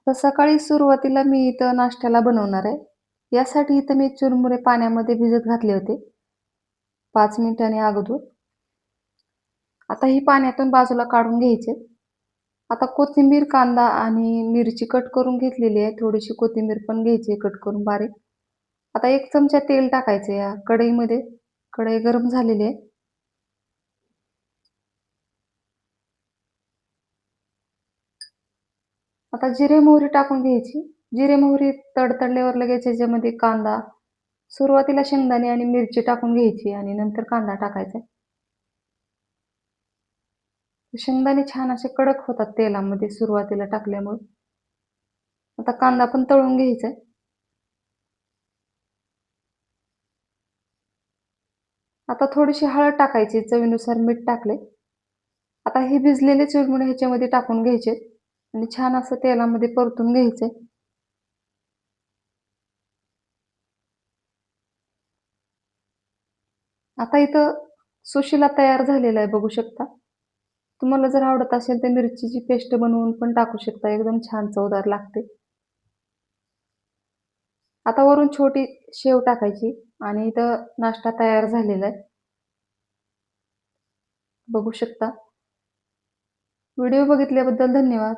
तर सकाळी सुरुवातीला मी इथं नाश्त्याला बनवणार आहे. यासाठी इथं मी चुरमुरे पाण्यामध्ये भिजत घातले होते 5 मिनिटांनी अगोदर. आता ही पाण्यातून बाजूला काढून घ्यायचे. आता कोथिंबीर, कांदा आणि मिरची कट करून घेतलेली आहे. थोडीशी कोथिंबीर पण घ्यायची कट करून बारीक. आता 1 चमचा तेल टाकायचं या कढईमध्ये. कढई गरम झालेली आहे. आता जिरे, मोहरी टाकून घ्यायची. जिरे, मोहरी तडतडल्यावर लगेच याच्यामध्ये कांदा, सुरुवातीला शेंगदाणे आणि मिरची टाकून घ्यायची आणि नंतर कांदा टाकायचा. शेंगदाणे छान असे कडक होतात तेलामध्ये सुरुवातीला टाकल्यामुळे. आता कांदा पण तळून घ्यायचा. आता थोडीशी हळद टाकायची, चवीनुसार मीठ टाकले. आता हे भिजलेले चुरमुरे ह्याच्यामध्ये टाकून घ्यायचे आणि छान असं तेलामध्ये परतून घ्यायचे. आता इथं सुशिला तयार झालेला आहे बघू शकता. तुम्हाला जर आवडत असेल तर मिरचीची पेस्ट बनवून पण टाकू शकता. एकदम छान चवदार लागते. आता वरून छोटी शेव टाकायची आणि इथं नाश्ता तयार झालेला आहे. बघू शकता. व्हिडिओ बघितल्याबद्दल धन्यवाद.